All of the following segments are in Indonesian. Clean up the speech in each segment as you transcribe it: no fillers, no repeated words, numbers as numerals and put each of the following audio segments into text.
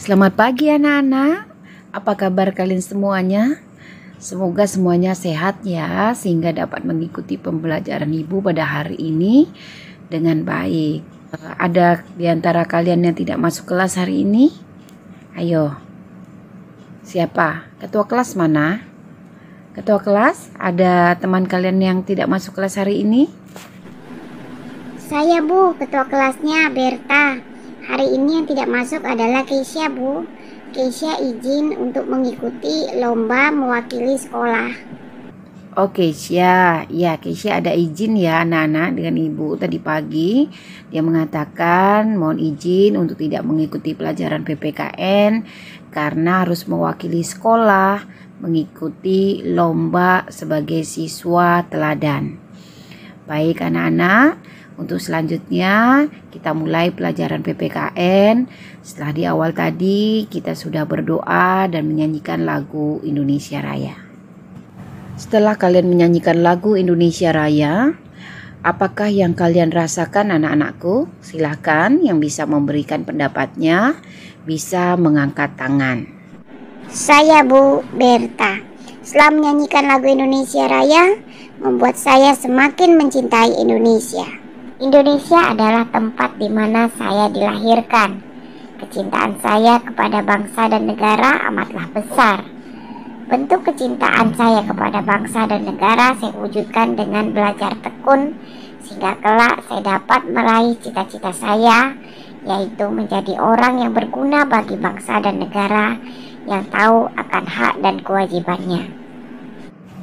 Selamat pagi anak-anak. Apa kabar kalian semuanya? Semoga semuanya sehat ya, sehingga dapat mengikuti pembelajaran Ibu pada hari ini dengan baik. Ada di antara kalian yang tidak masuk kelas hari ini? Ayo. Siapa? Ketua kelas mana? Ketua kelas, ada teman kalian yang tidak masuk kelas hari ini? Saya Bu, ketua kelasnya Berta. Hari ini yang tidak masuk adalah Keisha Bu. Keisha izin untuk mengikuti lomba mewakili sekolah. Oke, Keisha. Ya, Keisha ada izin ya anak-anak dengan Ibu tadi pagi. Dia mengatakan mohon izin untuk tidak mengikuti pelajaran PPKN karena harus mewakili sekolah mengikuti lomba sebagai siswa teladan. Baik anak-anak, untuk selanjutnya kita mulai pelajaran PPKN. Setelah di awal tadi kita sudah berdoa dan menyanyikan lagu Indonesia Raya. Setelah kalian menyanyikan lagu Indonesia Raya, apakah yang kalian rasakan anak-anakku? Silahkan yang bisa memberikan pendapatnya bisa mengangkat tangan. Saya Bu Berta. Setelah menyanyikan lagu Indonesia Raya, membuat saya semakin mencintai Indonesia. Indonesia adalah tempat di mana saya dilahirkan. Kecintaan saya kepada bangsa dan negara amatlah besar. Bentuk kecintaan saya kepada bangsa dan negara saya wujudkan dengan belajar tekun, sehingga kelak saya dapat meraih cita-cita saya, yaitu menjadi orang yang berguna bagi bangsa dan negara, yang tahu akan hak dan kewajibannya.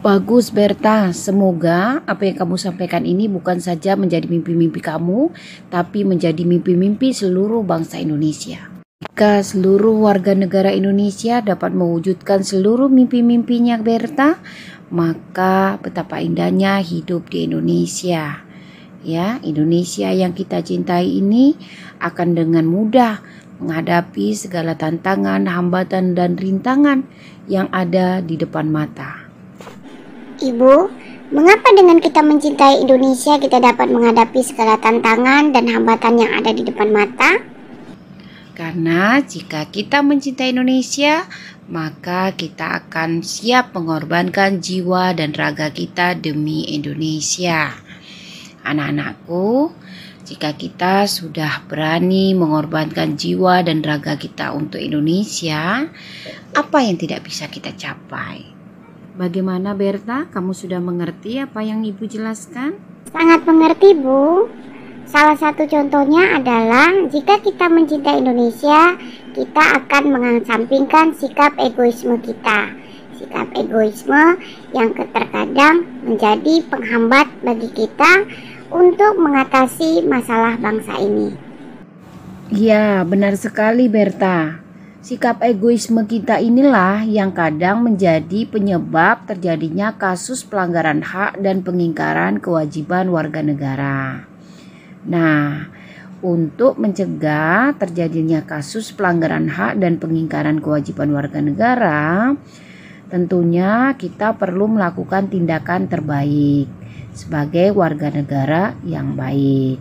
Bagus Berta, semoga apa yang kamu sampaikan ini bukan saja menjadi mimpi-mimpi kamu, tapi menjadi mimpi-mimpi seluruh bangsa Indonesia. Jika seluruh warga negara Indonesia dapat mewujudkan seluruh mimpi-mimpinya Berta, maka betapa indahnya hidup di Indonesia. Ya, Indonesia yang kita cintai ini akan dengan mudah menghadapi segala tantangan, hambatan, dan rintangan yang ada di depan mata. Ibu, mengapa dengan kita mencintai Indonesia kita dapat menghadapi segala tantangan dan hambatan yang ada di depan mata? Karena jika kita mencintai Indonesia, maka kita akan siap mengorbankan jiwa dan raga kita demi Indonesia. Anak-anakku, jika kita sudah berani mengorbankan jiwa dan raga kita untuk Indonesia, apa yang tidak bisa kita capai? Bagaimana Berta, kamu sudah mengerti apa yang Ibu jelaskan? Sangat mengerti Bu. Salah satu contohnya adalah jika kita mencintai Indonesia, kita akan mengesampingkan sikap egoisme kita. Sikap egoisme yang terkadang menjadi penghambat bagi kita untuk mengatasi masalah bangsa ini. Ya, benar sekali Berta. Sikap egoisme kita inilah yang kadang menjadi penyebab terjadinya kasus pelanggaran hak dan pengingkaran kewajiban warga negara. Nah, untuk mencegah terjadinya kasus pelanggaran hak dan pengingkaran kewajiban warga negara, tentunya kita perlu melakukan tindakan terbaik sebagai warga negara yang baik.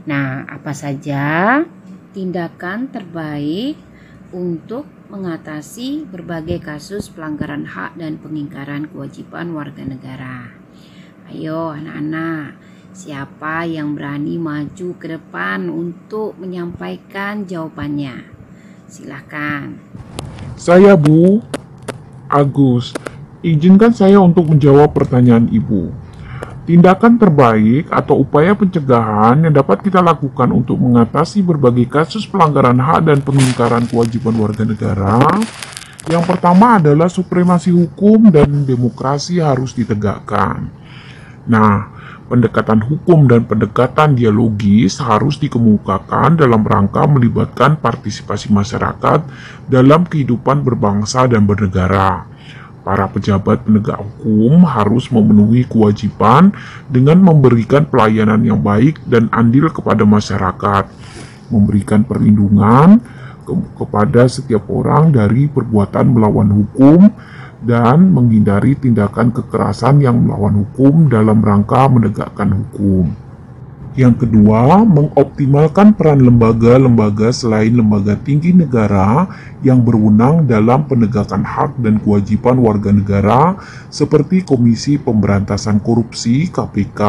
Nah, apa saja tindakan terbaik untuk mengatasi berbagai kasus pelanggaran hak dan pengingkaran kewajiban warga negara? Ayo anak-anak, siapa yang berani maju ke depan untuk menyampaikan jawabannya? Silahkan. Saya Bu Agus. Izinkan saya untuk menjawab pertanyaan Ibu. Tindakan terbaik atau upaya pencegahan yang dapat kita lakukan untuk mengatasi berbagai kasus pelanggaran hak dan pengingkaran kewajiban warga negara. Yang pertama adalah supremasi hukum dan demokrasi harus ditegakkan. Nah, pendekatan hukum dan pendekatan dialogis harus dikemukakan dalam rangka melibatkan partisipasi masyarakat dalam kehidupan berbangsa dan bernegara. Para pejabat penegak hukum harus memenuhi kewajiban dengan memberikan pelayanan yang baik dan adil kepada masyarakat, memberikan perlindungan kepada setiap orang dari perbuatan melawan hukum, dan menghindari tindakan kekerasan yang melawan hukum dalam rangka menegakkan hukum. Yang kedua, mengoptimalkan peran lembaga-lembaga selain lembaga tinggi negara yang berwenang dalam penegakan hak dan kewajiban warga negara seperti Komisi Pemberantasan Korupsi (KPK),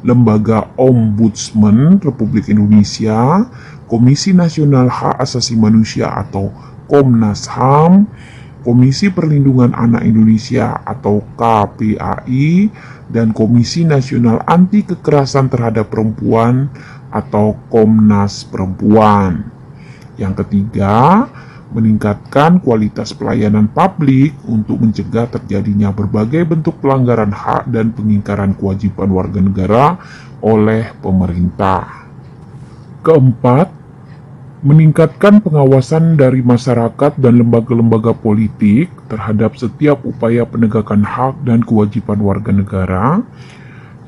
Lembaga Ombudsman Republik Indonesia, Komisi Nasional Hak Asasi Manusia atau Komnas HAM, Komisi Perlindungan Anak Indonesia atau KPAI, dan Komisi Nasional Anti Kekerasan Terhadap Perempuan atau Komnas Perempuan. Yang ketiga, meningkatkan kualitas pelayanan publik untuk mencegah terjadinya berbagai bentuk pelanggaran hak dan pengingkaran kewajiban warga negara oleh pemerintah. Keempat, meningkatkan pengawasan dari masyarakat dan lembaga-lembaga politik terhadap setiap upaya penegakan hak dan kewajiban warga negara.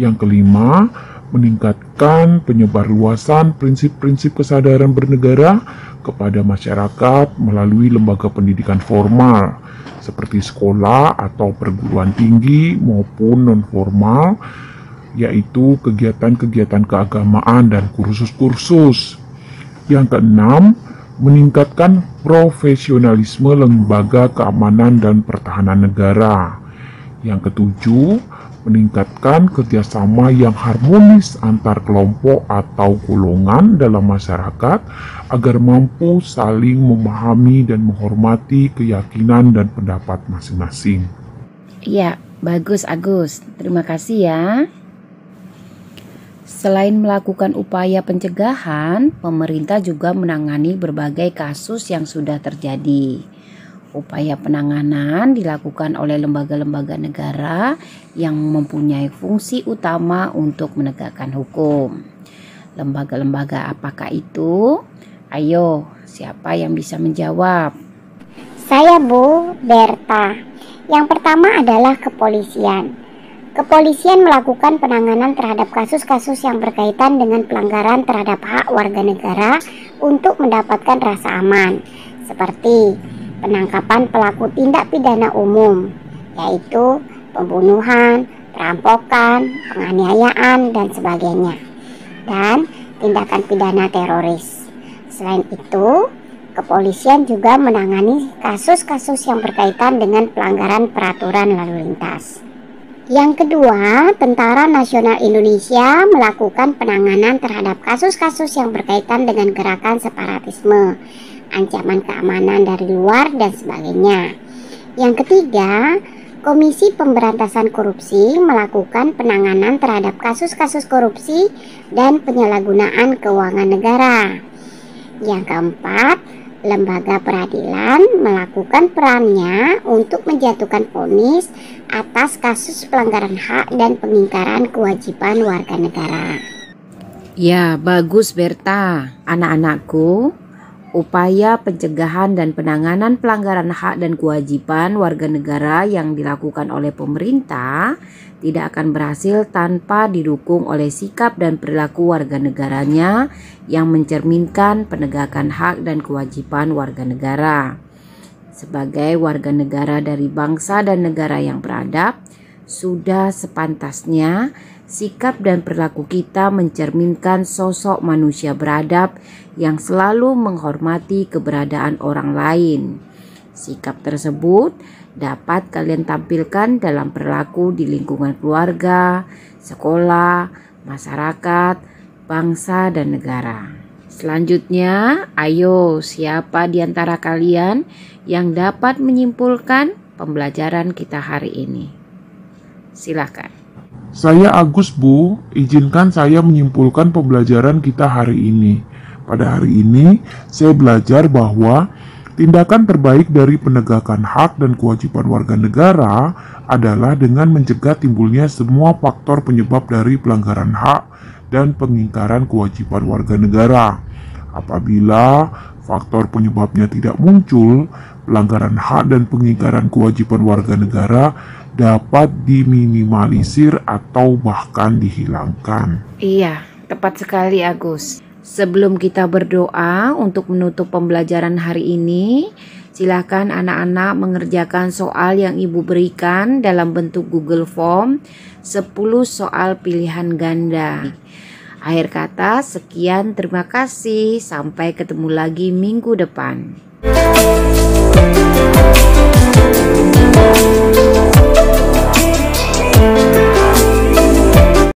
Yang kelima, meningkatkan penyebarluasan prinsip-prinsip kesadaran bernegara kepada masyarakat melalui lembaga pendidikan formal seperti sekolah atau perguruan tinggi maupun non-formal, yaitu kegiatan-kegiatan keagamaan dan kursus-kursus. Yang keenam, meningkatkan profesionalisme lembaga keamanan dan pertahanan negara. Yang ketujuh, meningkatkan kerjasama yang harmonis antar kelompok atau golongan dalam masyarakat agar mampu saling memahami dan menghormati keyakinan dan pendapat masing-masing. Ya, bagus Agus. Terima kasih ya. Selain melakukan upaya pencegahan, pemerintah juga menangani berbagai kasus yang sudah terjadi. Upaya penanganan dilakukan oleh lembaga-lembaga negara yang mempunyai fungsi utama untuk menegakkan hukum. Lembaga-lembaga apakah itu? Ayo, siapa yang bisa menjawab? Saya Bu Berta. Yang pertama adalah kepolisian. Kepolisian melakukan penanganan terhadap kasus-kasus yang berkaitan dengan pelanggaran terhadap hak warga negara untuk mendapatkan rasa aman, seperti penangkapan pelaku tindak pidana umum, yaitu pembunuhan, perampokan, penganiayaan, dan sebagainya, dan tindakan pidana teroris. Selain itu, kepolisian juga menangani kasus-kasus yang berkaitan dengan pelanggaran peraturan lalu lintas. Yang kedua, Tentara Nasional Indonesia melakukan penanganan terhadap kasus-kasus yang berkaitan dengan gerakan separatisme, ancaman keamanan dari luar, dan sebagainya. Yang ketiga, Komisi Pemberantasan Korupsi melakukan penanganan terhadap kasus-kasus korupsi dan penyalahgunaan keuangan negara. Yang keempat, Lembaga Peradilan melakukan perannya untuk menjatuhkan vonis atas kasus pelanggaran hak dan pengingkaran kewajiban warga negara. Ya, bagus Berta. Anak-anakku, upaya pencegahan dan penanganan pelanggaran hak dan kewajiban warga negara yang dilakukan oleh pemerintah tidak akan berhasil tanpa didukung oleh sikap dan perilaku warga negaranya yang mencerminkan penegakan hak dan kewajiban warga negara. Sebagai warga negara dari bangsa dan negara yang beradab, sudah sepantasnya sikap dan perilaku kita mencerminkan sosok manusia beradab yang selalu menghormati keberadaan orang lain. Sikap tersebut dapat kalian tampilkan dalam perilaku di lingkungan keluarga, sekolah, masyarakat, bangsa, dan negara. Selanjutnya, ayo siapa di antara kalian yang dapat menyimpulkan pembelajaran kita hari ini? Silakan. Saya Agus Bu, izinkan saya menyimpulkan pembelajaran kita hari ini. Pada hari ini, saya belajar bahwa tindakan terbaik dari penegakan hak dan kewajiban warga negara adalah dengan mencegah timbulnya semua faktor penyebab dari pelanggaran hak dan pengingkaran kewajiban warga negara. Apabila faktor penyebabnya tidak muncul, pelanggaran hak dan pengingkaran kewajiban warga negara dapat diminimalisir atau bahkan dihilangkan. Iya, tepat sekali Agus. Sebelum kita berdoa untuk menutup pembelajaran hari ini, silakan anak-anak mengerjakan soal yang Ibu berikan dalam bentuk Google Form 10 soal pilihan ganda. Akhir kata, sekian, terima kasih. Sampai ketemu lagi minggu depan.